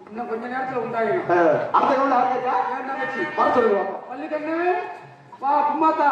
இன்னும் கொஞ்ச நேரத்துல உண்டாயிடும். பள்ளிக்கண்ணு வா கும்மாத்தா.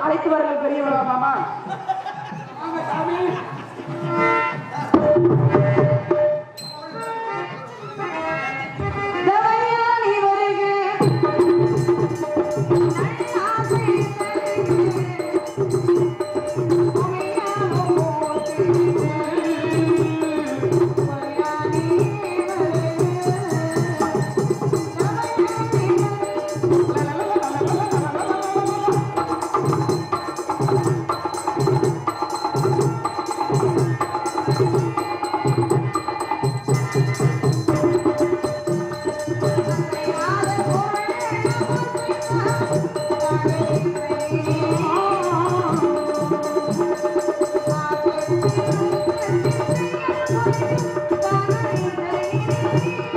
அழைத்து வாருங்கள் பெரியவர்களா மாமா. Hey!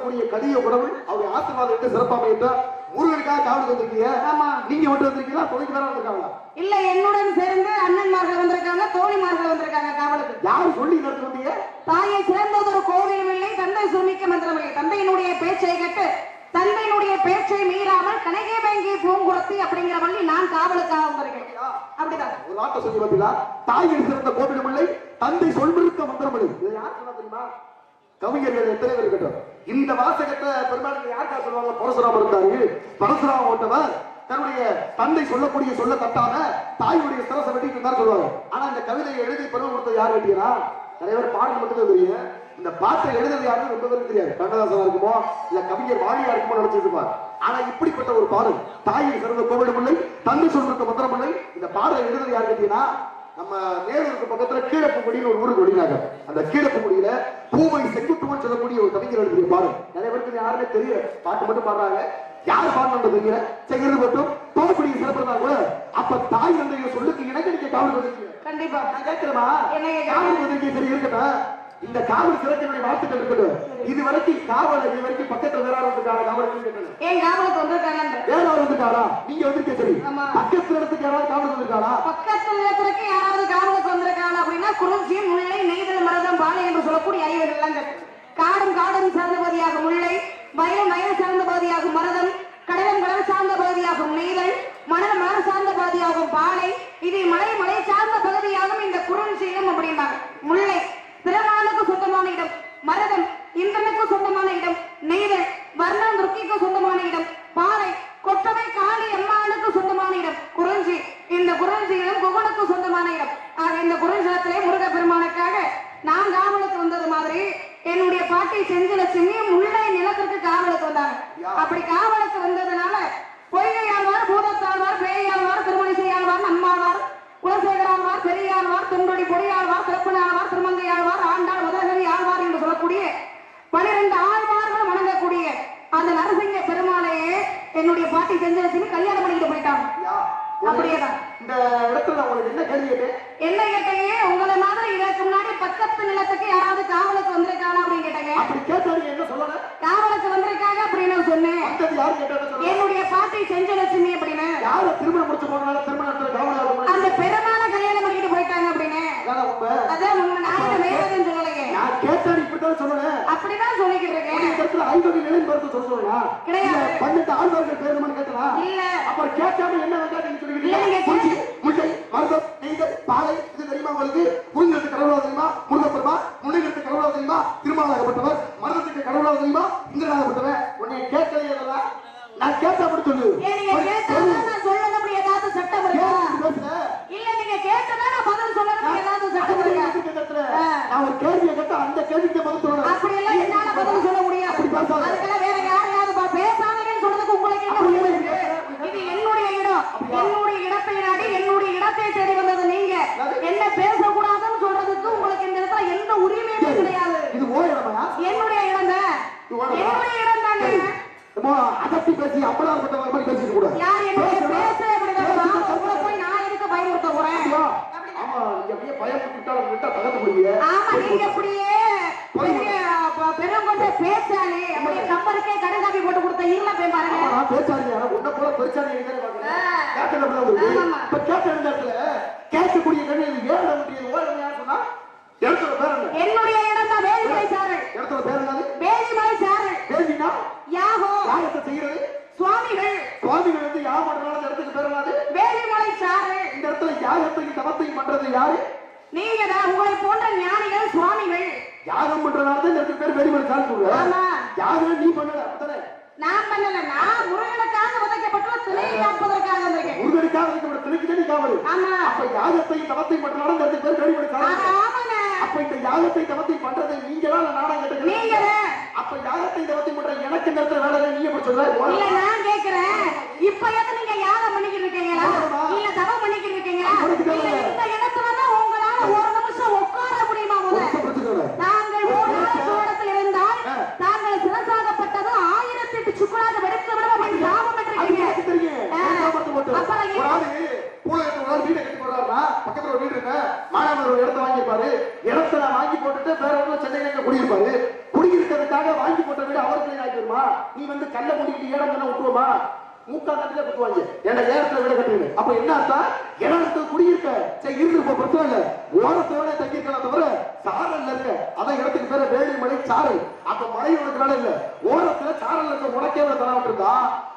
சொல்லக்கூடிய கலிய உடவுள் அவருடைய ஆசீர்வாதம் என்று சிறப்பாக என்றார். முருகனுக்காக காவலுக்கு வந்திருக்கீங்க. ஆமா. நீங்க மட்டும் வந்திருக்கீங்களா? துணைக்கு வேற வந்திருக்காங்களா? இல்ல, என்னுடன் சேர்ந்து அண்ணன்மார்கள் வந்திருக்காங்க, தோழிமார்கள் வந்திருக்காங்க காவலுக்கு. யாரு சொல்லி நடத்தி வந்தீங்க? தாயை சிறந்ததொரு கோவில் இல்லை, தந்தை சுமிக்க மந்திரமில்லை. தந்தையினுடைய பேச்சை கேட்டு தந்தையினுடைய பேச்சை மீறாமல் கனகே வேங்கி பூங்குறத்தி அப்படிங்கிற வள்ளி நான் காவலுக்காக வந்திருக்கேன். அப்படிதான் ஒரு வார்த்தை சொல்லி பார்த்தீங்களா? தாயின் சிறந்த கோவிலும் இல்லை, தந்தை சொல்மிருக்க மந்திரம் இல்லை. இதை யார் சொன்னா தெரியுமா? கவிஞர்கள் எத்தனை பேர் இருக்கட்டும். இந்த வாசகத்தை பெரும்பாலும் யாருக்கா சொல்லுவாங்க? பரசுராமர் இருந்தாரு. பரசுராம ஓட்டவர் தன்னுடைய தந்தை சொல்லக்கூடிய சொல்ல தட்டாம தாயுடைய சிரசை வெட்டிட்டு இருந்தாரு சொல்லுவாங்க. ஆனா இந்த கவிதையை எழுதி பெருமை கொடுத்தது யார் வெட்டியா? நிறைய பேர் பாடல் மட்டும் தெரியும். இந்த பாட்டை எழுதுறது யாருன்னு ரொம்ப பேருக்கு தெரியாது. கண்ணதாசனா இருக்குமோ இல்ல கவிஞர் வாணியா இருக்குமோ நினைச்சிட்டு இருப்பார். ஆனா இப்படிப்பட்ட ஒரு பாடல், தாயின் சிறந்த கோவிலும் இல்லை, தந்தை சொல்லிருக்க மந்திரம் இல்லை. இந்த பாடலை எழுதுறது யாரு கேட்டீங்கன்னா, நம்ம நேருக்கு பக்கத்துல கீழப்புங்குடியில் ஒரு ஊருக்கு ஒடினாங்க. அந்த கீழப்புங்குடியில பூவை செங்குட்டுவன் சொல்லக்கூடிய ஒரு கவிஞர் எழுதிய பாடல். நிறைய பேருக்கு யாருமே தெரியல, பாட்டு மட்டும் பாடுறாங்க. யார் பாடணும் தெரியல. செங்கிறது மட்டும் தோல்படியை சிறப்பிருந்தா கூட அப்ப தாய் தந்தைய சொல்லுக்கு இணங்க நீங்க காவல் வந்திருக்கீங்க. கண்டிப்பா நான் கேட்கிறேமா? காவல் வந்திருக்கீங்க. சரி இருக்கட்டும், இந்த காவல் சிறப்பினுடைய வாழ்த்துக்கள் இருக்கட்டும். இது வரைக்கும் காவல் இது வரைக்கும் பக்கத்துல வேற வந்துட்டாங்க. காவல் ஏன் காவலுக்கு வந்திருக்காங்க? வேற வந்துட்டாரா? நீங்க வந்திருக்கீங்க. சரி, பக்கத்துல இடத்துக்கு யாராவது காவல் வந்திருக்காரா? பக்கத்துல இடத்துக்கு யாராவது காவலுக்கு வந்திருக்காங்க அப்படின்னா குறிஞ்சி, முல்லை, நெய்தல், மருதம், பாலை என்று சொல்லக்கூடிய அறிவுகள். காடும் காடும் சார்ந்த பகுதியாக முல்லை, வயலும் வயல் சார்ந்த பகுதியாகும் மருதம், கடலும் கடல் சார்ந்த பகுதியாகும் நெய்தல், மணல் மணல் சார்ந்த பகுதியாகும் பாலை, இது மலை மலை சார்ந்த பகுதியாகும் இந்த குறிஞ்சியம் அப்படின்னாங்க. முல்லை திருநாளுக்கு சொந்தமான இடம், மருதம் இந்திரனுக்கு சொந்தமான இடம், நெய்தல் வர்ணம் துர்க்கிக்கு சொந்தமான இடம், பாலை கொட்டவை காளி அம்மாளுக்கு சொந்தமான இடம், குறிஞ்சி இந்த குறிஞ்சியிடம் குகனுக்கு சொந்தமான இடம். ஆக இந்த குறிஞ்சிலத்திலே முருக பெருமானுக்காக நான் காவலுக்கு வந்தது மாதிரி என்னுடைய பாட்டி செஞ்சலட்சுமி முல்லை நிலத்திற்கு காவலுக்கு வந்தாங்க. அப்படி காவலுக்கு வந்ததுனால பொய்கையாழ்வார், பூதத்தாழ்வார், பேயாழ்வார், திருமணிசையாழ்வார், நம்மாழ்வார், குலசேகராழ்வார், பெரியாழ்வார், தொண்டொடி பொடியாழ்வார், சிறப்பனாழ்வார், திருமங்கையாழ்வார், ஆண்டாள், உதகவி ஆழ்வார் என்று சொல்லக்கூடிய 12 ஆழ்வார்கள் வணங்கக்கூடிய அந்த நரசிங்க பெருமாளையே என்னுடைய பாட்டி செஞ்சலட்சுமி கல்யாணம் பண்ணிட்டு போயிட்டாங்க. அப்படியேதான். இந்த இடத்துல உங்களுக்கு என்ன கேள்வி கேட்டேன்? என்ன கேட்டீங்க? உங்களை மாதிரி இதற்கு முன்னாடி பக்கத்து நிலத்துக்கு யாராவது காவலுக்கு வந்திருக்காங்க அப்படின்னு கேட்டீங்க. அப்படி கேட்டாரு என்ன சொல்லல? காவலுக்கு வந்திருக்காங்க அப்படின்னு சொன்னேன். யாரு கேட்டாரு? என்னுடைய பாட்டி செஞ்சலட்சுமி அப்படின்னு. யாரு திருமணம் முடிச்சு போனாலும் திருமணத்துல காவலாக அந்த பெருமான கல்யாணம் பண்ணிட்டு போயிட்டாங்க அப்படின்னு. அதான் உங்க நாயக வேறதுன்னு சொல்லலைங்க. நான் கேட்டாரு இப்படிதான் சொல்லணும். அப்படிதான் சொல்லிக்கிட்டு இருக்கேன். இடத்துல 50 நிலையின் மருந்து சொல்லலாம் கிடையாது. 12 ஆழ்வார்கள் பேருமான்னு கேட்கலாம். இல்ல அப்புறம் கேட்காம என்ன வெங்காயம் சொல்லிக்கிறீங்க? முல்லை, மருதம், நெய்தல், பாலை இது தெரியுமா உங்களுக்கு? முருகனுக்கு கடவுளா தெரியுமா? முருகப்பெருமா. முருகனுக்கு கடவுளா தெரியுமா? திருமாலாகப்பட்டவர். மருதத்துக்கு கடவுளா தெரியுமா? இந்திரனாகப்பட்டவர். உன்னை கேட்கலையே அதெல்லாம். நான் கேட்டா அப்படி சொல்லு. நீங்க கேட்டாதான் நான் சொல்லணும். அப்படி ஏதாவது சட்டம் இருக்கா? இல்ல நீங்க கேட்டதா நான் பதில் சொல்லணும். ஏதாவது சட்டம் இருக்கா? நான் ஒரு கேள்வியை கேட்டா அந்த கேள்விக்கு பதில் சொல்லணும். அப்படி எல்லாம் என்னால பதில் சொல்ல முடியாது. அதுக்கெல்லாம் வேற யாரையாவது பேசாதீங்கன்னு சொல்றதுக்கு உங்களுக்கு என்ன? இது என்னுடைய இடம். என்னுடைய இடத்தை நாடி என்னுடைய இடத்தை தேடி வந்தது நீங்க. என்ன பேசக்கூடாதுன்னு சொல்றதுக்கு உங்களுக்கு இந்த இடத்துல எந்த உரிமையுமே கிடையாது. இது ஓ இடமா? என்னுடைய இடம் தான். என்னுடைய இடம் தானே. அதட்டி பேசி அப்படாப்பட்ட மாதிரி பேசிட்டு கூட யார் என்னுடைய பேச அப்படிதான் உங்களை போய் நான் எதுக்கு பயமுறுத்த போறேன்? ஆமா, நீங்க அப்படியே பயமுறுத்திட்டாலும் விட்டா தகத்து போடுவீங்க. ஆமா, நீங்க அப்படியே பெருங்கொண்ட பேச்சாளி அப்படியே கம்பருக்கே கடங்காப்பி போட்டு கொடுத்த இல்ல போய் பாருங்க. நான் பேச்சாளியா? உன்ன போல பெருச்சாளி எங்க பாக்குறேன்? இப்ப கேட்ட இடத்துல கேட்கக்கூடிய கண்ணு ஏழை முடியாது. ஓழை யார் சொன்னா? இடத்துல பேர் என்ன? என்னுடைய இடம் தான் வேலிமலை சாரல். இடத்துல பேர் என்னது? வேலிமலை சாரல். வேலினா யாகோ. யாகத்தை செய்யறது சுவாமிகள். சுவாமிகள் வந்து யாகம் பண்றதுனால இந்த இடத்துக்கு பேர் என்னது? வேலிமலை சாரல். இந்த இடத்துல யாகத்தையும் தவத்தையும் பண்றது யாரு? நீங்க தான். உங்களை போன்ற ஞானிகள் சுவாமிகள். யாகம் பண்றதுனால தான் இந்த இடத்துக்கு பேர் வேலிமலை சாரல் சொல்ற. ஆமா. யாகம் நீ பண்ணல அப்படித்தானே? நான் பண்ணல. நான் முருகனுக்காக உதைக்கப்பட்ட சிலையை காப்பதற்காக வந்திருக்கேன். முருகனுக்காக உதைக்கப்பட்ட சிலைக்கு தான் நீ காவல். ஆமா. அப்ப யாகத்தையும் தவத்தையும் பண்றதுனால இந்த இடத்துக்கு பேர் வேலிமலை சாரல். ஆமாங்க. அப்ப இந்த யாகத்தை தவத்தை பண்றது நீங்களா நாடா கேட்டீங்க? நீங்க. அப்ப யாகத்தை தவத்தை பண்ற எனக்கு இந்த இடத்துல வேலை நீ எப்படி சொல்ற? இல்ல நான் கேக்குறேன். இப்ப எது நீங்க யாகம் பண்ணிக்கிட்டு இருக்கீங்களா? இல்ல தவம் பண்ணிக்கிட்டு இருக்கீங்களா? இல்ல இந்த இடத்துல தான் உங்களால ஒரு நிமிஷம் உட்கார முடியுமா? முதல்ல நாங்கள் சோழத்தில் இருந்தால் நாங்கள் சிறசாகப்பட்டது 1008 சுக்குலாக வெடித்து விடும் அப்படின்னு சாபம் பெற்றிருக்கீங்க. பக்கத்துல ஒரு வீடு இருக்கு. மாணவர் ஒரு இடத்தை வாங்கியிருப்பாரு. இடத்துல வாங்கி போட்டுட்டு வேற ஊர்ல சென்னையில குடியிருப்பாரு. குடியிருக்கிறதுக்காக வாங்கி போட்ட வீடு அவருக்கு நீ வந்து கல்ல முடிக்கிட்டு ஏடம் தானே விட்டுருமா மூக்கா தட்டில குத்துவாங்க ஏன்னா ஏடத்துல விட கட்டுறது அப்ப என்ன அர்த்தம் இடத்துல குடியிருக்க சரி இருந்திருப்ப பிரச்சனை இல்ல ஓரத்தோட தங்கியிருக்கலாம் தவிர சாரல்ல இருக்க அதான் இடத்துக்கு பேர வேலி மலை சாரல் அப்ப மழை உனக்கு வேலை இல்ல ஓரத்துல சாரல் இருக்க உனக்கே தராம இருந்தா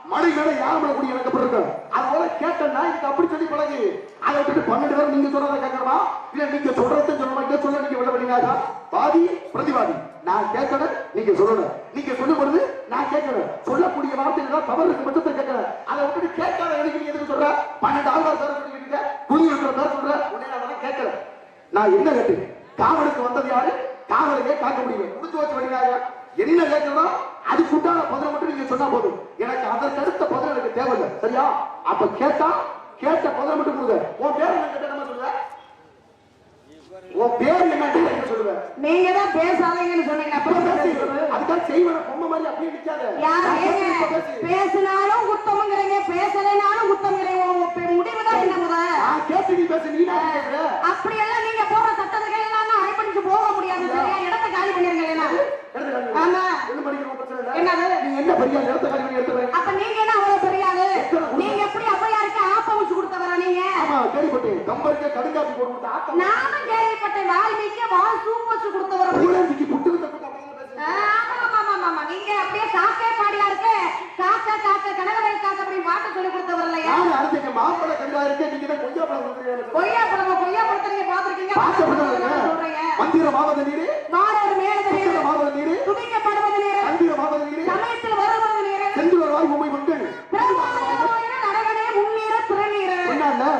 மழை மேல யார் மேல கூடி இறக்கப்பட்டிருக்க அது போல கேட்டா இதுக்கு அப்படி சொல்லி பழகு அதை விட்டுட்டு 12 பேர் நீங்க சொல்றதை கேட்கணுமா இல்ல நீங்க சொல்றதுன்னு சொல்லணுமா இங்க சொல்ல நீங்க விட பண்ணீங்க வாதி பிரதிவாதி நான் கேட்கணும் நீங்க சொல்லணும் நீங்க சொல்லும் பொழுது நான் கேட்கணும் சொல்லக்கூடிய வார்த்தைகள் தவறு இருக்கு பட்சத்தை கேட்கணும் அதை விட்டுட்டு கேட்காத எனக்கு நீ எதுக்கு சொல்ற 12 ஆழ்வார் பேர் சொல்லிட்டு குழி இருக்கிற பேர் சொல்ற உடனே அதெல்லாம் கேட்கல நான் என்ன கேட்டு காவலுக்கு வந்தது யாரு காவலையே காக்க முடியும் முடிச்சு வச்சு வடினாங்க என்ன கேட்கணும் அதுக்கு உண்டான பதில் மட்டும் நீங்க சொன்னா போதும் எனக்கு அதற்கு அடுத்த பதில் எனக்கு தேவையில்லை சரியா அப்ப கேட்ட பதில் மட்டும் கொடுங்க உன் பேர் என்ன கேட்ட நம்ம சொல்லுங்க உன் பேர் என்ன சொல்லுவேன் நீங்க தான் பேசாதீங்கன்னு சொன்னீங்க அதுக்காக செய்வன பொம்மை மாதிரி அப்படியே நிக்காத பேசினாலும் குத்தம்ங்கிறீங்க பேசலைனாலும் குத்தம்ங்கிறீங்க முடிவுதான் என்ன முத நான் கேட்டு நீ பேச நீ அப்படி எல்லாம் நீங்க போற சட்டத்துக்கு எல்லாம் அடிப்பணிச்சு போக முடியாது சரியா இடத்தை காலி பண்ணிருங்க ஆமா என்னது நீ என்ன பெரிய இடத்தை காலி பண்ணி எடுத்து அப்ப நீங்க என்ன அவ்வளவு பெரியாது நீங்க எப்படி அப்பையாருக்கு ஆப்ப வச்சு கொடுத்தவரா நீங்க ஆமா கேள்விப்பட்டேன் கம்பருக்கு கடுங்காப்பி போட்டு ஆட்டம் நானும் கேள்விப்பட்டேன் வால்மீகி வால் சூப் வச்சு கொடுத்தவரா பூரஞ்சிக்கு புட்டு நீங்க அப்படியே காக்கே பாடியா இருக்கு காக்கா காக்க கனகவரை காக்க அப்படி பாட்டு சொல்லி கொடுத்தவர் இல்லையா நான் அடுத்த மாம்பழ கண்டா இருக்கே நீங்க தான் கொய்யா பழம் கொய்யா பழத்தை பாத்துருக்கீங்க சொல்றீங்க மந்திர மாவத நீரு மாடர் மேலத நீரு மாவத நீரு துதிக்கப்படுவது நீரு மந்திர மாவத நீரு சமயத்தில் வருவது நீரு செந்துவர் வாய் உமை மக்கள் நரகனே முன்னீர துறநீரு என்னன்னா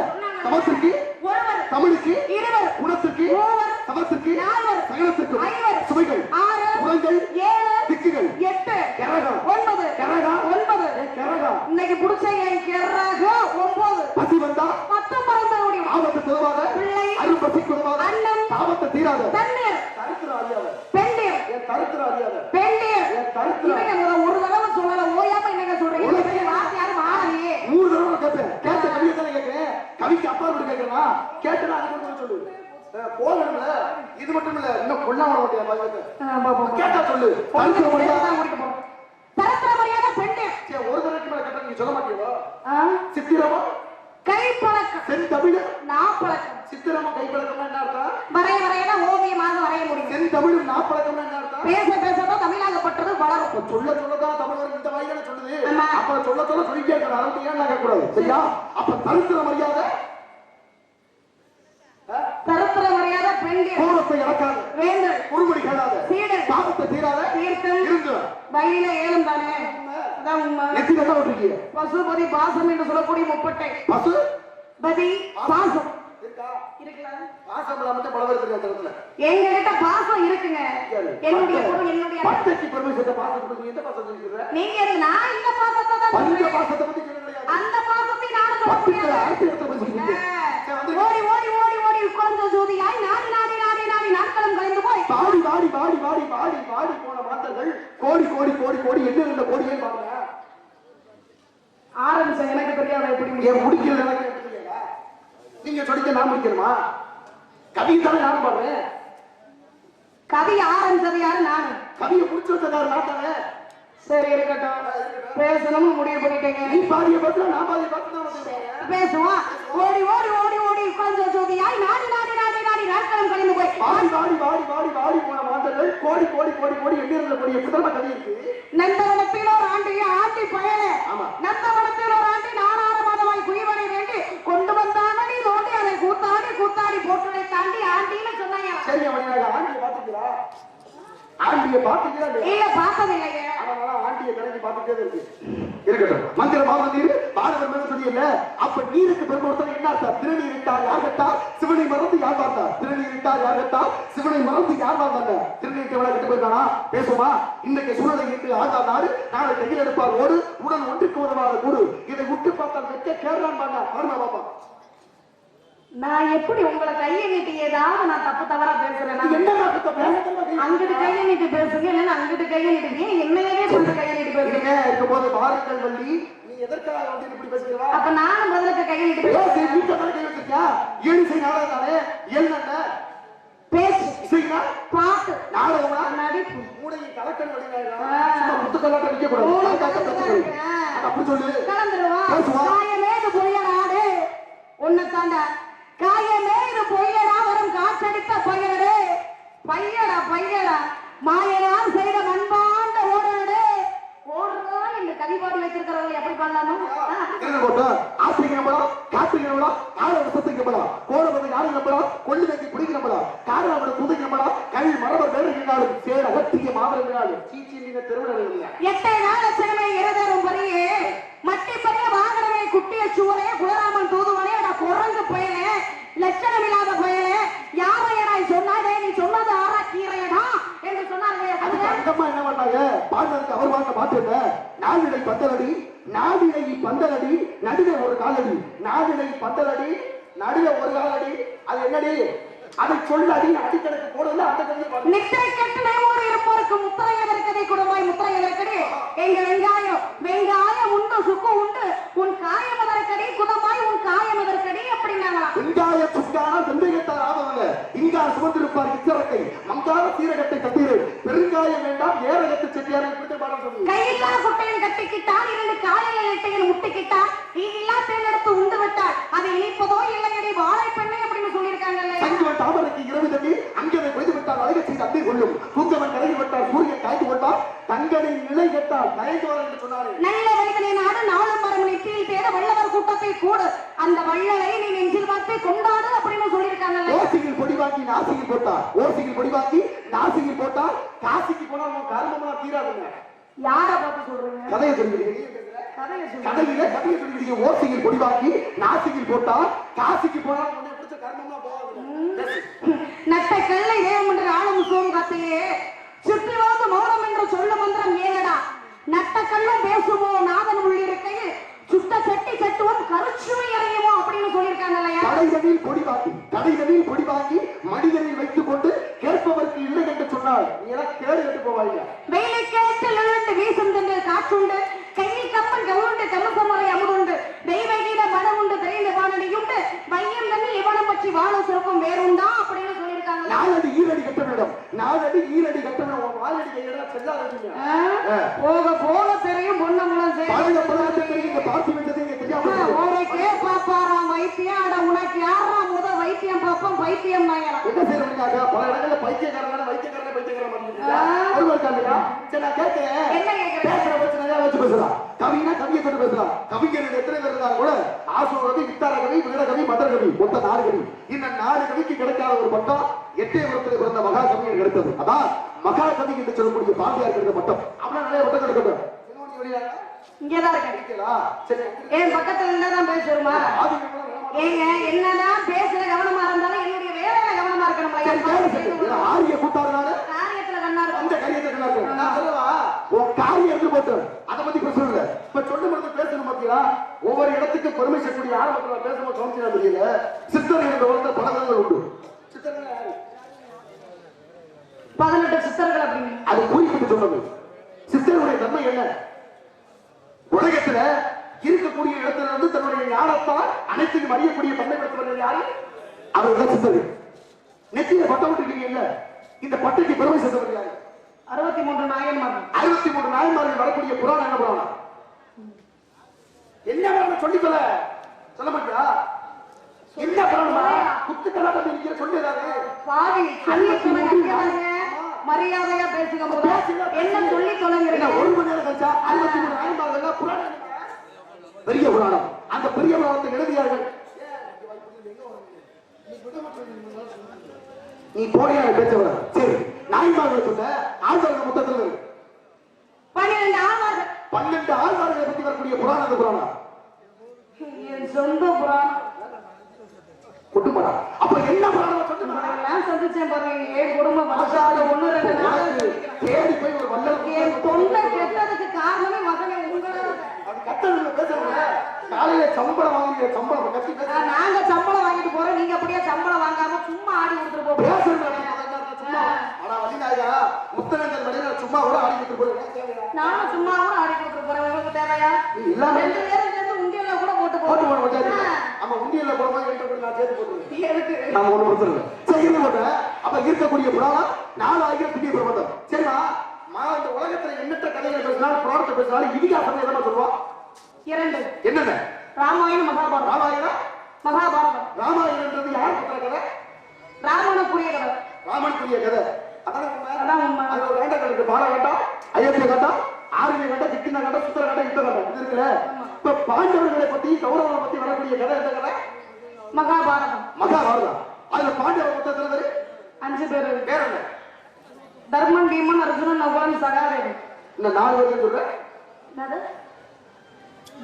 சமத்துக்கு ஒருவர் தமிழுக்கு இருவர் குணத்துக்கு மூவர் சமத்துக்கு நால்வர் சகலத்துக்கு ஐவர் சுமைகள் ஆறு குணங்கள் ஏழு திக்குகள் 8 கரகம் 9 கரகம் 9 கரகம் இன்னைக்கு புடிச்ச என் கரகம் 9 பசி வந்தா 19 முடியும் ஆபத்து குதவாத பிள்ளை அரும்பசி குதவாத அன்னம் ஆபத்து தீராத தண்ணீர் கருத்துற அறியாத பெண்டீர் என் கருத்துற அறியாத பெண்டீர் என் கருத்துற இவங்க ஒரு தடவை சொல்லல ஓயாம என்னங்க சொல்றீங்க இந்த வார்த்தை யாரும் ஆடலையே 3 தடவை கேட்பேன் கேட்ட கவியை தானே கேட்கிறேன் கவிக்கு அப்பா விட்டு கேட்கறா கேட்டா அது மட்டும் சொல்லு போகணும்ல இது மட்டும் இல்ல இன்னும் கொல்லாம மாட்டியா பாருங்க கேட்டா சொல்லு கருத்துற மரியாதை தரத்திர மரியாதை பெண்டீர் சரி ஒரு தடவைக்கு மேல கேட்டா நீங்க சொல்ல மாட்டீங்களா சித்திரமா கை பழக்கம் செந்தமிழ் நாப்பழக்கம் சித்திரமா கை பழக்கம்னா என்ன அர்த்தம் வரையனா ஓவியமாக வரைய முடியும் செந்தமிழ் நாப்பழக்கம்னா என்ன அர்த்தம் பேசதான் தமிழாகப்பட்டது வளரும் சொல்லதான் தமிழ் வரும் இந்த வாயில சொல்லுது ஆமா. அப்ப சொல்ல சொல்லிட்டே இருக்கணும் அதை ஏன் கேட்க கூடாது சரியா அப்ப தருத்திர மரியாதை தரத்திர மரியாதை பெண்டீர் கோபத்தை இழக்காத வேந்தர் குறுமடி கேளாத சீடர் பாவத்தை தீராத தீர்த்தம் இருந்து வயலில ஏலம் தானே அதான் உண்மை நெத்தில என்ன விட்டுருக்கீங்க பசுபதி பாசம் என்று சொல்லக்கூடிய முப்பட்டை பசு பதி பாசம் இருக்கா இருக்கலாம் பாசம் இல்லாம பல பேர் இருக்க இடத்துல எங்க கிட்ட பாசம் இருக்குங்க என்னுடைய பொருள் என்னுடைய பட்டைக்கு பெருமை சேர்த்த பாசம் கொடுத்து எந்த பாசம் சொல்லிக்கிற நீங்க நான் இந்த பாசத்தை தான் பஞ்ச சொல்றேன். பாசத்தை பத்தி சொல்ல கிடையாது அந்த பாசத்தை நானும் சொல்ல பத்துக்களை முடியாது அழைத்து இடத்துல பேசிக்கிட்டு ஓடி ஓடி ஓடி ஓடி உட்கார்ந்த ஜோதியாய் நாடி நாடி நாடி நாடி நாட்களும் கழிந்து போய் பாடி பாடி பாடி பாடி பாடி பாடி போன மாந்தர்கள் கோடி கோடி கோடி கோடி என்ன இந்த கோடியே பாருங்க ஆரம்பிச்ச எனக்கு தெரியாத எப்படி ஏன் முடிக்கிறது எனக்கு எப்படி தெரியல? நீங்க சொல்லிக்க நான் முடிக்கணுமா கவிதை தானே நானும் பாடுறேன் கவி ஆரம்பிச்சது யாரு நானு கவியை முடிச்சு வச்சதாரு நான் தானே சரி இருக்கட்டும் பேசணும்னு முடிவு பண்ணிட்டேங்க நீ பாடிய பார்த்து நான் பாடிய பார்த்து தான் வந்து பேசுவோம் ஓடி ஓடி ஓடி ஓடி உட்கார்ந்த ஜோதியாய் நாடி நாடி நாடி நாடி நாட்களும் கழிந்து போய் பாடி பாடி பாடி பாடி பாடி போன மாந்தர்கள் கோடி கோடி கோடி கோடி எண்ணி இருந்த கோடி எப்படி கவி இருக்கு நந்தவனத்தில் ஒரு ஆண்டி பயலே ஆமா. நந்தவனத்தில் ஒரு ஆண்டி 4 மாதமாய் குயிவனை வேண்டி கொண்டு வந்தானடி தோண்டி அதை கூத்தாடி கூத்தாடி போட்டுனை தாண்டி ஆண்டின்னு சொன்னாங்க சரி அவனாக ஆண்டியை பாத்துக்கிறா ஆண்டியை பாத்துக்கிறா இல்ல பார்த்ததில்லைங்க அதனால ஆண்டியை கணக்கு பாத்துட்டே இருக்கு இருக்கட்டும் மந்திர மாவட்ட நீர் பாடவர் மேல சொன்னீங்கல்ல அப்ப நீருக்கு பெருமொருத்தம் என்ன அர்த்தம் திருநீர் இட்டார் யார் கட்டார் சிவனை மறந்து யார் பார்த்தார் திருநீர் இட்டார் யார் கட்டார் சிவனை மறந்து யார் பார்த்தாங்க திருநீர் எவ்வளவு கட்டு போயிருக்கானா பேசுமா இன்னைக்கு சூழலை இன்று ஆழ்ந்தார் நாடு நாளை கையில் எடுப்பார் ஓடு உடல் ஒன்றுக்கு உதவாத கூடு இதை விட்டு பார்த்தால் வெட்ட கேரளான் பாருங்க பாப்பா நான் எப்படி உங்களை கையை நீட்டி ஏதாவது நான் தப்பு தவறா பேசுறேன் என்ன அங்கிட்டு கையை நீட்டி பேசுங்க இல்லைன்னா அங்கிட்டு கையை நீட்டுங்க என்னையவே கொண்டு கையை நீட்டி பேசுங்க இருக்கும் போது பாருங்கள் வள்ளி நீ எதற்காக வந்து இப்படி பேசுகிறா அப்ப நானும் பதிலுக்கு கையை நீட்டி பேசு பேசுறேன் வீட்டை கை வச்சிருக்கியா ஏழு இசை நாடகம் தானே என்ன பேசு இசைனா பாட்டு நாடகமா நடிப்பு மூடையை கலக்கல் வழிநாடகம் ஆ. குத்துக்கல்லாட்ட நிக்க கூடாது. மூணு அதுக்காக கலந்துதான் பிரச்சனை இருக்கு. இல்லை. அது அப்படி சொல்லு. கலந்துருவான். பேசுவா. காயமே இது பொய்யடாடு. உன்னை தாண்டா. காயமே இது பொய்யடா வரும் காற்றடித்த பையனடே. பையடா பையடா மாயனால் செய்த மண்பாண்ட ஓடனடே. ஓடுறா இந்த கவிபாடி வச்சிருக்கிறவங்க எப்படி பண்ணலாமோ? கிரண போட்டா ஆசிரியர் நம்பலாம், கார்த்திகை நம்பலாம், ஆள வருஷத்துக்கு நம்பலாம், கோடபதி யாரை நம்பலாம், கொள்ளுதைக்கு பிடிக்க நம்பலாம், காரணம் குதிரை நம்பலாம், கல் மரப வேறுகிறாலும் சேர அகத்திய மாவீரர்களாலும் சீச்சி நீங்க திருவிழா எட்டை நாளச்சனமே இரதரும் பரியே மட்டி பரிய வாகனமே குட்டிய சுவரே குலராமன் தூதுவனே குரங்கு பயனே லட்சணம் இல்லாத பயனே யாரையடாய் சொன்னாடே நீ சொன்னது ஆறா கீரையடா என்று சொன்னார்கள். அந்தம்மா என்ன பண்ணாங்க? பாண்டதுக்கு அவர் வாங்க மாட்டு நாடிடை பந்தலடி, நாடிடை பந்தலடி, நடுவே ஒரு காலடி, நாடிடை பந்தலடி, நடுவே ஒரு காலடி. அது என்னடி? அதை சொல்லடி அடிக்கணக்கு போடல. அந்த கல்வி நிச்சய கெட்டு நேமோடு இருப்போருக்கு முத்திரைய நெருக்கடி கொடுமாய் முத்திரைய நெருக்கடி. எங்க வெங்காயம் உண்டு சுக்கு உண்டு உன் காயம் அதற்கடி குதமாய் உன் காயம் அதற்கடி அப்படின்னாங்களாம். வெங்காய சுக்கான வெந்தயத்தால் ஆபவங்க இங்கா சுமந்திருப்பார் இச்சரக்கை மங்காத சீரகத்தை தப்பீரு பெருங்காயம் வேண்டாம் ஏரகத்தை செட்டியாரை குறித்து பாடம் சொல்லி கையில்லா குட்டையின் கட்டிக்கிட்டால் இரண்டு காலையில் எட்டையில் முட்டிக்கிட்டால் இல்லா தேர்ந்தெடுத்து உண்டு விட்டால் அதை இனிப்பதோ இல்லையடி வாழை பெண்ணை அப்படின்னு சொல்லியிருக்காங்கல்ல. சங்குவன் தாமரைக்கு இரவு தண்ணி அங்கே கொய்து விட்டால் அழக செய்து அத்தை கொள்ளும் தூக்கவன் கலகி விட்டால் சூரியன் காய்ந்து கொண்டால் தங்களின் நிலை கெட்டால் நயந்துவார் என்று சொன்னார். நல்ல வழிகளை நாடு நாளும் மரம் நெற்றியில் தேட வல்லவர் கூட்டத்தை கூடு அந்த வள்ளலை நீ நெஞ்சில் பார்த்து கொண்டாடு அப்படின்னு சொல்லியிருக்காங்கல்ல. ஓசியில் பொடி வாங்கி நாசியில் போட்டா ஓசியில் பொடி வாங்கி நாசியில் போட்டா காசிக்கு போனா உன் கர்மமா தீராதுங்க. யார பார்த்து சொல்றீங்க? கதையை சொல்லிக்கிறீங்க. கதையை சொல்லிக்கிறீங்க. ஓசியில் பொடி வாங்கி நாசியில் போட்டா காசிக்கு போனா உன்னை பிடிச்ச கர்மமா போகாதுங்க. நட்ட கல்லை தேவம் என்று ஆளும் சோங்காத்தையே சுற்றி வந்து மௌனம் என்று சொல்ல மந்திரம் ஏனடா நட்ட கல்லும் பேசுமோ நாதன் உள்ளிருக்கையில் சுட்ட சட்டி சட்டுவோம் கருச்சுவை இறையுமோ அப்படின்னு சொல்லியிருக்காங்க இல்லையா. கடைகளில் பொடி வாங்கி மனிதனில் வைத்துக் கொண்டு கேட்பவருக்கு இல்லை என்று சொன்னால் நீ எல்லாம் கேடு கட்டு போவாங்க. வெயிலை கேட்டு எழுந்து வீசும் தென்று காற்றுண்டு கையில் கப்பல் கவுண்டு கமசமலை அமுதுண்டு தெய்வ கீத மனம் உண்டு தெரிந்த வானடியுண்டு வையம் தண்ணி இவனம் பற்றி வாழ சிறப்பும் வேறுண்டா அப்படின்னு சொல்லியிருக்காங்க. நாலடி ஈரடி கட்ட வேண்டும். வாழடி கையெல்லாம் செல்லாதீங்க. போக போக தெரியும் பொன்னமுலம் தெரியும் பார்த்து விட்டது தெரியாம ஓரைக்கே பாப்பாராம் வைத்தியம் அட உனக்கு யாரா முத வைத்தியம் பாப்போம் பைத்தியம் நாயரா என்ன செய்யறாங்க? பல இடங்கள்ல பைத்தியக்காரங்க சரி நான் கேட்கிறேன். என்ன கேட்கிறேன்? பேசுற வச்சு நிறைய வச்சு பேசலாம். கவினா கவியை தொட்டு பேசலாம். கவிஞர்கள் எத்தனை பேர் இருந்தாலும் கூட ஆசோகவி வித்தார கவி விகடகவி மதர் கவி மொத்த 4 கவி. இந்த 4 கவிக்கு கிடைக்காத ஒரு பட்டம் எட்டயபுரத்தில் பிறந்த மகா கவிஞர் கிடைத்தது. அதான் மகா கவி என்று சொல்லக்கூடிய பாண்டியார் கிடைத்த பட்டம். அவ்வளவு நிறைய பட்டம் கிடைக்கட்டும். இங்கதான் இருக்கேன். என் பக்கத்துல இருந்தாதான் பேசுமா? ஏங்க என்னதான் பேசுற கவனமா இருந்தாலும் என்னுடைய வேலையில கவனமா இருக்கணும். ஆரிய கூட்டாளர் காரியத்துல கண்ணாரு அந்த காரியத்தை காரியம் எடுத்து போட்டு அதை பத்தி பேசணும் இல்ல. இப்ப சொல்லு மட்டும் பேசணும் பாத்தீங்களா? ஒவ்வொரு இடத்துக்கு பெருமை செய்யக்கூடிய ஆரம்பத்துல பேசும்போது சமைச்சா தெரியல. சித்தர்கள் என்ற உலகத்தில் பல விதங்கள் உண்டு. 18 சித்தர்கள் அப்படின்னு அது குறிப்பிட்டு சொன்னது. சித்தர்களுடைய தன்மை என்ன? உலகத்துல இருக்கக்கூடிய இடத்துல இருந்து தன்னுடைய ஞானத்தால் அனைத்தையும் அறியக்கூடிய தன்மை பெற்றவர்கள் யாரு? அவர்கள் சித்தர்கள். நெத்தியில பட்டம் விட்டுருக்கீங்க. இந்த பட்டைக்கு பெருமை சேர்ந்தவர் யாரு? 63 நாயன்மார்கள். 63 நாயன்மார்கள் வரக்கூடிய புராணம் என்ன புராணம்? என்ன புராணம் சொல்லிக்கல சொல்ல மாட்டியா? என்ன புராணமா? குத்துக்கலாட்ட நீங்க சொல்லிடாது பாவி சொல்லி சொல்லுங்க. மரியாதையா பேசுங்க. என்ன சொல்லி சொல்லுங்க. ஒரு மணி நேரம் கழிச்சா 63 நாயன்மார்கள் புராணம் பெரிய புராணம். அந்த பெரிய புராணத்தை எழுதியார்கள். நீ போனியா பேச்சவர சரி நாய்மார்கள் சொன்ன ஆழ்வார்கள் மொத்தத்தில் 12 ஆழ்வார்கள். 12 ஆழ்வார்களை பற்றி வரக்கூடிய புராணம் அந்த புராணம் என் சொந்த புராணம் கொட்டுமாடா. அப்ப என்ன புராணம் சொல்லுங்க. நான் சந்திச்சேன் பாருங்க. என் குடும்பம் மனசால 1 2 நாள் தேடி போய் ஒரு வல்லல் என் தொண்டை கெட்டதுக்கு காரணமே மகனே உங்களோட. அது கட்டணத்துல பேசுறீங்க. காலையில சம்பளம் வாங்குறீங்க. சம்பளம் கட்டி நாங்க சம்பளம் வாங்கிட்டு போறோம். நீங்க அப்படியே சம்பளம் வாங்காம சும்மா ஆடி கொடுத்துட்டு போறோம். ஆனா வலிநாயா முத்தனந்தர் மலையில சும்மா கூட ஆடி கொடுத்துட்டு போறேன். நானும் சும்மா கூட ஆடி கொடுத்துட்டு போறேன். உங்களுக்கு தேவையா? 2 பேரும் சேர்ந்து உண்டியல்ல கூட போட்டு போறோம். ஆமா உண்டியல்ல போடும்போது என்கிட்ட நான் சேர்த்து போட்டுருவேன். எதுக்கு? நான் ஒண்ணு கொடுத்துருவேன். சரி இருந்து போட்டேன். அப்ப இருக்கக்கூடிய புராணம் 4000 திவ்ய பிரபந்தம். சரிமா இந்த உலகத்துல எண்ணற்ற கதைகள் பேசினாலும் புராணத்தை பேசினாலும் இதிகாசம் எதமா சொல்லுவான்? 2 என்னென்ன? ராமாயணம் மகாபாரதம். ராமாயணம் மகாபாரதம் ராமாயணம்ன்றது யார் பத்திர கதை? ராவணனுக்குரிய கதை. ராமனுக்குரிய கதை. அதான் அதான் உண்மை. அது ஒரு வேண்டாம் இருக்கு. பால வேண்டாம், அயோத்திய வேண்டாம், ஆரிய வேண்டாம், சிக்கின வேண்டாம், சுத்தர வேண்டாம், யுத்த வேண்டாம். இது இருக்குல்ல. இப்ப பாண்டவர்களை பத்தி கௌரவங்களை பத்தி வரக்கூடிய கதை எந்த கதை? மகாபாரதம். மகாபாரதம். அதுல பாண்டவர் மொத்தம் எத்தனை பேரு? 5 பேரு. பேர் என்ன? தர்மன், பீமன், அர்ஜுனன், நகுலன், சகாதேவன். இந்த 4 பேருக்கு சொல்றேன். என்னது?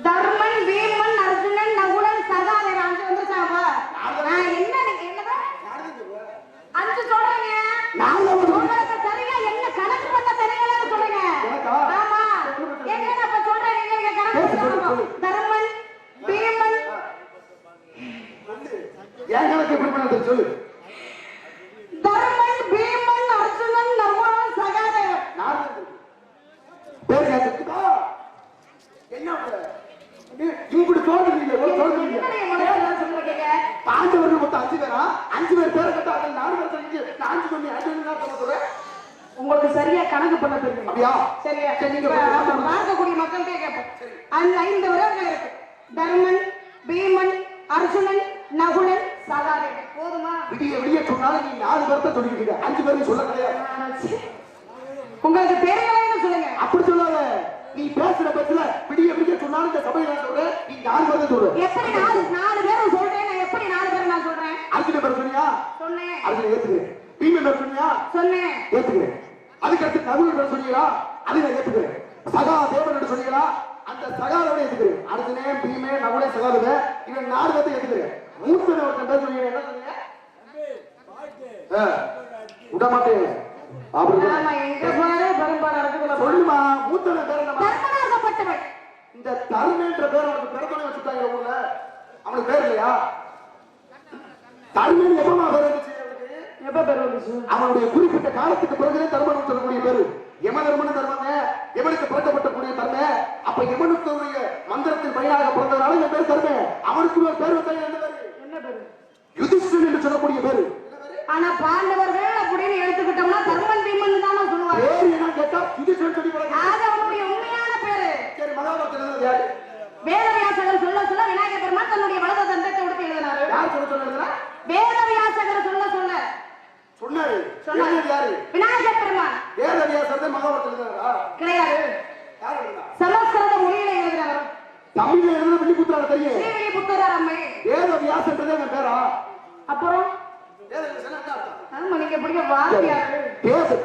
தர்மன், பீமன், அர்ஜுனன், நகுலன், சகாதேவன். 5 வந்துச்சாப்பா? நான் என்ன எனக்கு என்னது? 5 சொல்றேங்க. உங்களுக்கு சரியா என்ன கணக்கு பண்ண தெரியலன்னு சொல்லுங்க. எனக்கா? ஆமா. என்னடா அப்ப சொல்றேன் நீங்க கணக்கு பண்ணணும். தர்மன், பீமன். என் கணக்கு எப்படி பண்ண சொல்லு. தர்மன், பீமன், அர்ஜுனன், நகுலன், சகாதேவன். 4 பேர் கேட்டுக்கா. என்ன இப்படி தோன்றுறீங்க? ஒரு தோன்றுறீங்க. என்னடைய மனசுல சொல்றீங்க? பாண்டவர்கள் மொத்தம் 5 பேரா? 5 பேர் பேரை கட்ட அதில் 4 பேர் சொன்னீங்க. 4 சொன்னி 5 சொல்றேன். உங்களுக்கு சரியா கணக்கு பண்ண தெரியும். அப்படியா? சரியா? சரி, நீங்க இப்ப நம்ம பார்க்கக்கூடிய மக்கள்கிட்ட கேட்போம். அந்த 5 விரல்கள் இருக்கு. தர்மன், பீமன், அர்ஜுனன், நகுலன், சகாதேவன். போதுமா? விடிய விடிய சொன்னாலும் நீ 4 பேர்த்த சொல்லிக்கிட்டீங்க. 5 பேரும் சொல்ல கிடையாது. உங்களுக்கு தெரியலன்னு சொல்லுங்க. அப்படி சொல்லாத. நீ பேசுற பேச்சுல விடிய விடிய சொன்னாலும் இந்த சபையில சொல்றேன். நீ 4 பேர்த்த சொல்ற. எப்படி 4 பேரும் சொல்றேன்? நான் எப்படி 4 பேரும் நான் சொல்றேன்? அர்ஜுன பேர் சொன்னியா? சொன்னேன். அர்ஜுன ஏத்துக்கிறேன். பீமன் பேர் சொன்னியா? சொன்னேன். ஏத்துக்கிறேன். அதுக்கடுத்து நகுலன் பேர் சொன்னீங்களா? அதை நான் ஏத்துக்கிறேன். சகா தேவன் என்று சொன்னீங்களா? அந்த சகாதேவனை ஏத்துக்கிறேன். அர்ஜுனே, பீமே, நகுலே, சகாதேவன் இவன் 4 பேர்த்த ஏத்துக்கிறேன். மூத்தனை ஒருத்தன் பேர் சொன்னீங்க. என்ன சொன்னீங்க? விட மாட்டேன். ஆமா, எங்க பாரு பெரும்பாடு இருக்குதுல. சொல்லுமா, மூத்தனை பேர் என்ன? தர்மனாகப்பட்டவன். இந்த தருமன்ற பேர் அவனுக்கு பிறந்தோட வச்சுட்டாங்க ஊர்ல. அவனுக்கு பேர் இல்லையா? தருமன் எப்பமா பேர் வந்துச்சு அவனுக்கு? எப்ப பேர் வந்துச்சு? அவனுடைய குறிப்பிட்ட காலத்துக்கு பிறகுதான் தர்மன் சொல்லக்கூடிய பேரு. யம தர்மன் தர்மங்க, யமனுக்கு பிறக்கப்பட்டக்கூடிய தர்ம. அப்ப யமனுக்குரிய மந்திரத்தின் பயனாக பிறந்ததுனால இந்த பேர் தர்ம. அவனுக்கு ஒரு பேர் வச்சாங்க. என்ன பேரு? என்ன பேரு? யுதிஷ்டன் என்று சொல்லக்கூடிய பேரு. ஆனா பாண்டவர்கள் அப்படின்னு எடுத்துக்கிட்டோம்னா தர்மன் பீமன் தானே சொல்லுவாங்க. பேர் என்ன கேட்டா யுதிஷ்டன் சொல்லி பழக்கம். அது அவனுடைய உண்மையான பேரு. சரி, மகாபாரதத்தில் யாரு? வேதவியாசகர் சொல்ல சொல்ல விநாயகர் பெருமான் தன்னுடைய வலது தந்தத்தை எடுத்து எழுதினாரு. யார் சொல்ல சொல்லுங்க? வேதவியாசகர் சொல்ல சொல்ல சொன்னாரு. சொன்னாரு. யாரு? விநாயகர் பெருமான். வேதவியாசத்தை மகாபாரதத்தில் எழுதுறாரா? கிடையாது. யார் எழுதுறா? சமஸ்கிருத மொழியில எழுதினார். தமிழ்ல எழுதுற வில்லிபுத்திரால தெரியும். ஸ்ரீவில்லிபுத்தூர் அம்மை. வேதவியாசன்றதே அவன் பேரா? அப்புறம் வேதவியாசன் என்ன அர்த்தம்? ஆமா, நீங்க எப்படிங்க வாத்தியாரு? பேசு.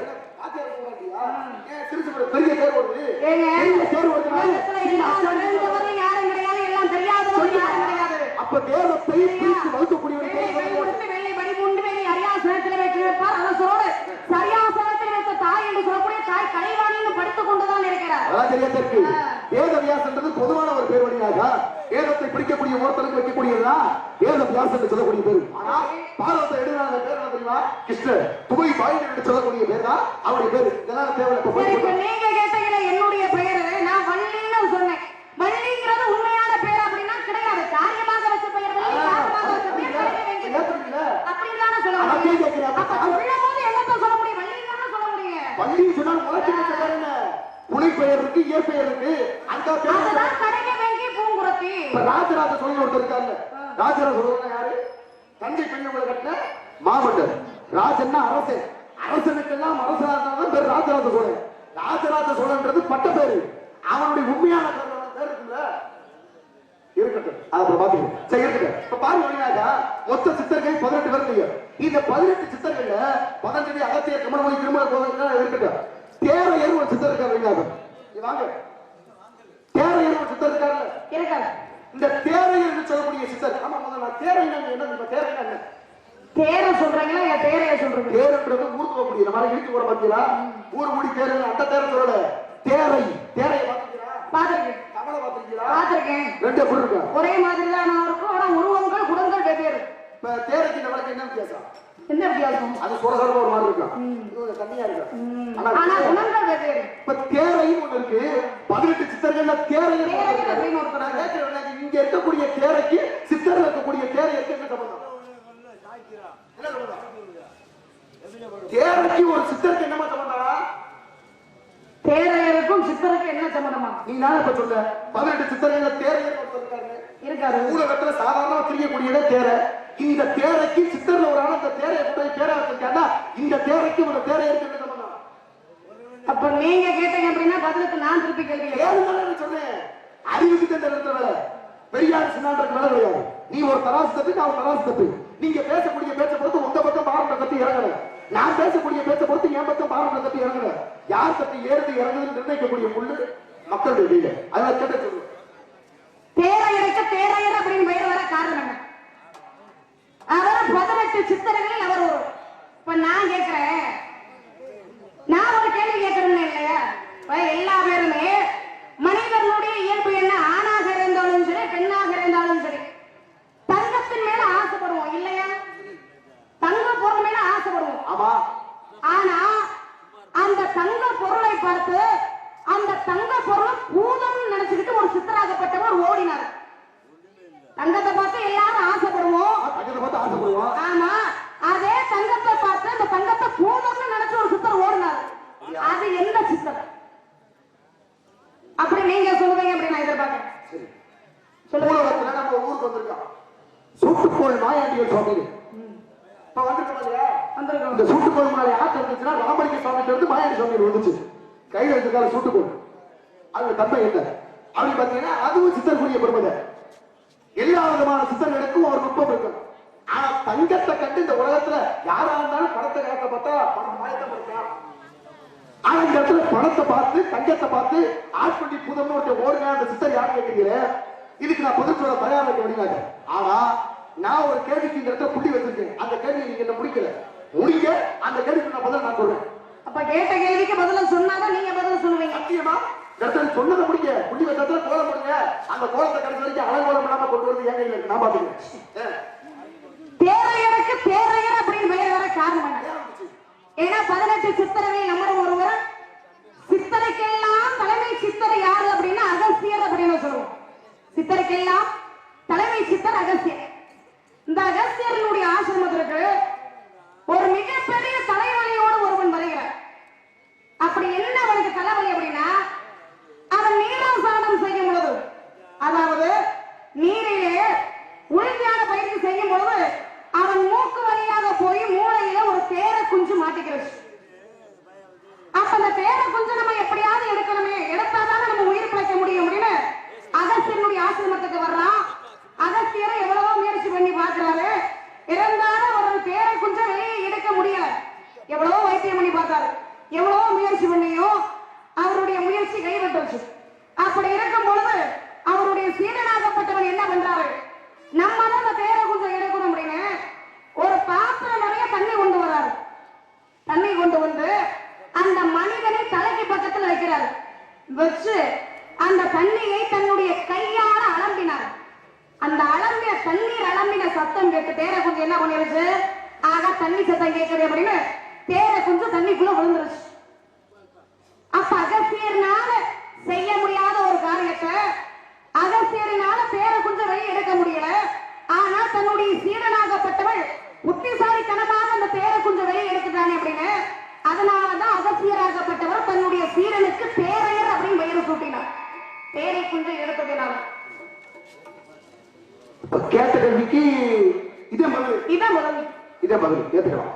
வாத்தியார் போறாட்டியா? ஏன் சிறுசுக்கு பெரிய பேர் வருது? ஏங்க, பெரிய பேர் வருதுனா உலகத்துல எல்லாம் தெரிஞ்சவரும் யாரும் கிடையாது, எல்லாம் தெரியாதவரும் யாரும் கிடையாது. அப்ப வேதத்தை பிரித்து வகுக்கக்கூடியவன் வெள்ளை பேர் வெள்ளி உடுத்து, வெள்ளை வடி முண்டு, வெள்ளி அரியாசனத்தில் வைத்து வைப்பார். அரசோடு சரியாசனத்தில் வைத்த தாய் என்று சொல்லக்கூடிய தாய் கலைவாணின்னு படித்துக் கொண்டுதான் இருக்கிறார். அதான் சரியா இருக்கு. வேதவியாசன்றது பொதுவான ஒரு பேர் வழியாக வேதத்தை பிடிக்கக்கூடிய ஒருத்தருக்கு வைக்கக்கூடியதுதான் வேதவியாசன் என்று சொல்லக்கூடிய பேர். ஆனா பாரதத்தை எழுதின பேர் என்ன தெரியுமா? கிருஷ்ணர் துபை பாய் என்று சொல்லக்கூடிய பேர் தான் அவருடைய பேர். இதெல்லாம் தேவை. இப்ப நீங்க கேட்டீங்களே என்னுடைய பெயரு, நான் வள்ளின்னு சொன்னேன். வள்ளிங்கிறது உண்மையான பேர் அப்படின்னா கிடையாது. காரியமாக வச்ச பெயர் வள்ளி, காரணமாக வச்ச பெயர் கிடையாது. அப்படின்னு தானே சொல்ல முடியும். அப்ப சொல்லும் போது என்னத்தான் சொல்ல முடியும்? வள்ளின்னு தானே சொல்ல முடியும். பள்ளி சொன்னால் முளைச்சு வச்ச பேர் என்ன? புனை பெயர் இருக்கு, இயற்பெயர் இருக்கு. அந்த பேர் அதுதான் கடைக்க வேங்கி பூங்குறத்தி. இப்ப ராஜராஜ சோழன் ஒருத்தர் இருக்காங்க. ராஜராஜ சோழன் யாரு? தஞ்சை பெரிய கோயிலை கட்டின மாமன்னர். ராஜன்னா அரசன். அரசனுக்கெல்லாம் அரசனாக பேர் ராஜராஜ சோழன். ராஜராஜ சோழன்றது பட்ட பேரு. அவனுடைய உண்மையான பேர் இருக்குல்ல, இருக்கட்டும். அப்புறம் பாத்தீங்க. சரி, இருக்கட்டும். இப்ப பாருங்க, மொத்த சித்தர்கள் 18 பேர் இல்லையா? இந்த 18 சித்தர்கள்ல 15 அகத்திய கமலமொழி திருமண போதனை இருக்கட்டும். தேரையர் ஒரு சித்தர் இருக்காரு. வாங்க, தேரையர் ஒரு சித்தர் இருக்காரு. இந்த தேரையர் என்று சொல்லக்கூடிய சித்தர். ஆமா, முதல்ல தேரையர் என்ன? தேரையர் என்ன? தேர சொல்றீங்களா இல்ல தேரைய சொல்றீங்க? தேர்ன்றது ஊருக்கு போகக்கூடிய நம்ம இழுத்து போற பாத்தீங்களா? ஊர் மூடி தேர் அந்த தேரை சொல்லல. தேரை தேரைய பாத்தீங்களா? பாத்திருக்கேன். கமலை பாத்தீங்களா? பாத்திருக்கேன். ரெண்டு எப்படி இருக்கா? ஒரே மாதிரி தான் இருக்கும். ஆனா உருவங்கள் குணங்கள் வெவ்வேறு. இப்ப தேரைக்கு இந்த வழக்கு என்ன வித்தியாசம்? என்ன வித்தியாசம்? அது சொரசொரமா ஒரு மாதிரி இருக்கும். இது கம்மியா இருக்கு. ஆனா குணங்கள் வெவ்வேறு. இப்ப தேரையும் ஒண்ணு இருக்கு. 18 சித்தர்கள்ல தேரையும் அப்படின்னு ஒரு நான் கேட்கிறேன், இங்க இருக்கக்கூடிய தேரைக்கு சித்தர்ல இருக்கக்கூடிய தேரைக்கு என்ன சம்பந்தம்? தேரைக்கு ஒரு சித்தருக்கு என்னமா சம்பந்தம்? தேரையருக்கும் சித்தருக்கு என்ன சம்பந்தமா நீ நான் இப்ப சொல்ல 18 சித்தரையில தேரையர் இருக்காரு. ஊடகத்துல சாதாரணமா தெரியக்கூடியதே தேரை. இந்த தேரைக்கு சித்தர்ல ஒரு ஆள் அந்த தேரையை போய் பேரை வச்சிருக்காண்டா இந்த தேரைக்கு ஒரு தேரை இருக்கு சம்பந்தம். அப்ப நீங்க கேட்டீங்க அப்படின்னா பதிலுக்கு நான் திருப்பி கேள்வி கேட்கிறேன். சொன்னேன் அறிவுக்கு தந்த இடத்துல பெரியார் சின்னாண்டருக்கு மேல கிடையாது. நீ ஒரு தராசு தப்பி நான் ஒரு தராசு தப்பி. நீங்க பேசக்கூடிய பேச்சை பொறுத்து உங்க பக்கம் பாரம்பரிய தப்பி இறங்கல. நான் பேசக்கூடிய பேச்சை பொறுத்து என் பக்கம் பாரம்பரிய தப்பி இறங்கல. யார் தப்பி ஏறுது இறங்குதுன்னு நிர்ணயிக்கக்கூடிய முள்ளு மக்களுடைய கையில. அதனால கேட்ட சொல்லுவேன். தேரையருக்கு தேரையர் அப்படின்னு பெயர் வர காரணம் என்ன? அவர் 18 சித்தர்களில் அவர் ஒரு. இப்ப நான் கேட்கிறேன், நான் ஒரு கேள்வி கேட்கிறேன் இல்லையா? இப்ப எல்லா பேருமே மனிதர்களுடைய இயல்பு என்ன? ஆணாக இருந்தாலும் சரி பெண்ணாக இருந்தாலும் சரி தங்கத்தின் மேல ஆசைப்படுவோம் இல்லையா? தங்க பொருள் மேல ஆசைப்படுவோம். ஆமா. ஆனா அந்த தங்க பொருளை பார்த்து அந்த தங்க பொருள் பூதம் நினைச்சுக்கிட்டு ஒரு சித்தராகப்பட்டவர் ஓடினார். தங்கத்தை பார்த்து எல்லாரும் ஆசைப்படுவோம். ஆமா, அதே தங்கத்தை பார்த்து அந்த தங்கத்தை பூதம்னு நினைச்சு ஒரு சித்தர் ஓடினார். அது எந்த சித்தர்? அப்படி நீங்க சொல்லுவீங்க அப்படி நான் எதிர்பார்க்கிறேன். சொல்லுங்க. நம்ம ஊருக்கு வந்திருக்கோம். சூட்டுக்கோள் மாயாண்டிகள் சுவாமி இப்ப வந்திருக்கோம். இந்த சூட்டுக்கோள் முன்னாடி யாருக்கு இருந்துச்சுன்னா ராமலிங்க சுவாமிகிட்ட இருந்து மாயாண்டி சுவாமி வந்துச்சு. கையில் எடுத்துக்கால சூட்டுக்கோள். அது தன்மை என்ன அப்படின்னு பாத்தீங்கன்னா அதுவும் சித்தர்களுடைய பெருமதை. எல்லா விதமான சித்தர்களுக்கும் ஒரு நுட்பம் இருக்கும். ஆனா தங்கத்தை கண்டு இந்த உலகத்துல யாரா இருந்தாலும் பணத்தை கணக்க பார்த்தா பணம் மாயத்தை படிக்கலாம். ஆனா இந்த இடத்துல பணத்தை பார்த்து தங்கத்தை பார்த்து ஆட்பட்டி புதம்னு ஒரு ஓடுங்க அந்த சித்தர் யாரு கேட்கிறீங்க? இதுக்கு நான் பதில் சொல்ல தயாரா இருக்க முடியாது. ஆனா நான் ஒரு கேள்விக்கு இந்த இடத்துல புள்ளி வச்சிருக்கேன். அந்த கேள்வி நீங்க என்ன முடிக்கல. முடிக்க அந்த கேள்விக்கு நான் பதில் நான் சொல்றேன். அப்ப கேட்ட கேள்விக்கு பதில சொன்னாதான் நீங்க பதில் சொல்லுவீங்க. சத்தியமா இடத்துல சொன்னதை முடிக்க புள்ளி வச்சதுல கோலம் முடிங்க. அந்த கோலத்தை கடைசி வரைக்கும் அலங்கோலம் இல்லாம கொண்டு வந்து என் கையில இருக்கு. நான் பாத்துக்கிறேன். தேரையருக்கு தேரையர் அப்படின்னு பெயர் வர காரணம் என்ன? ஏன்னா 18 சித்தர்கள் நம்ம ஒருவர். சித்தருக்கெல்லாம் தலைமை சித்தர் யாரு அப்படின்னா அகஸ்தியர் அப்படின்னு சொல்லுவோம். சித்தருக்கெல்லாம் தலைமை சித்தர் அகஸ்தியர். இந்த அகஸ்தியர்களுடைய ஆசிரமத்திற்கு ஒரு மிகப்பெரிய தலைவலியோடு ஒருவன் வருகிறார். அப்படி என்ன அவனுக்கு தலைவலி அப்படின்னா அவன் நீராசானம் செய்யும் பொழுது, அதாவது நீரிலே உள்ஞான பயிற்சி செய்யும் பொழுது அவன் மூக்கு வழியாக போய் மூளையில ஒரு தேரை குஞ்சு மாட்டிக்கிறது. அப்ப அந்த தேரை குஞ்சு நம்ம எப்படியாவது எடுக்கணுமே, எடுத்தாதான் நம்ம உயிர் பிழைக்க முடியும் அப்படின்னு அகஸ்தியனுடைய ஆசிரமத்துக்கு வர்றான். அகஸ்தியரை எவ்வளவோ முயற்சி பண்ணி பார்க்கிறாரு. இருந்தாலும் ஒரு தேரை குஞ்ச வெளியே எடுக்க முடியல. எவ்வளவோ வைத்தியம் பண்ணி பார்த்தாரு. எவ்வளவோ முயற்சி பண்ணியும் அவருடைய முயற்சி கைவிட்டுருச்சு. அப்படி இருக்கும் பொழுது அவருடைய சீடனாகப்பட்டவன் என்ன பண்றாரு? நம்ம தான் அந்த தேரை குஞ்சம் எடுக்கணும் அப்படின்னு ஒரு பாத்திரம் நிறைய தண்ணி கொண்டு வராரு. தண்ணி கொண்டு வந்து அந்த மனிதனை தலைக்கு பக்கத்தில் வைக்கிறார். வச்சு அந்த தண்ணியை தன்னுடைய கையால அலம்பினார். அந்த அலம்பிய தண்ணீர் அலம்பின சத்தம் கேட்டு தேரை குஞ்சு என்ன பண்ணிருச்சு? ஆக தண்ணி சத்தம் கேட்குது அப்படின்னு தேரை குஞ்சு தண்ணிக்குள்ள விழுந்துருச்சு. அப்ப அகஸ்தியர்னால செய்ய முடியாத ஒரு காரியத்தை அகஸ்தியரினால தேரை குஞ்சம் வெளியே எடுக்க முடியல. ஆனா தன்னுடைய சீடனாகப்பட்டவள் புத்திசாலித்தனமாக அந்த தேரை குஞ்சம் வெளியே எடுத்துட்டானே அப்படின்னு அதனாலதான் அகஸ்தியராகப்பட்டவர் தன்னுடைய சீடனுக்கு தேரையர் அப்படின்னு பெயர் சூட்டினார். தேரை குஞ்சம் எடுத்ததுனால. கேட்ட கேள்விக்கு இதே பதில். இதான் முதல். இதே பதில் ஏத்துக்கலாம்.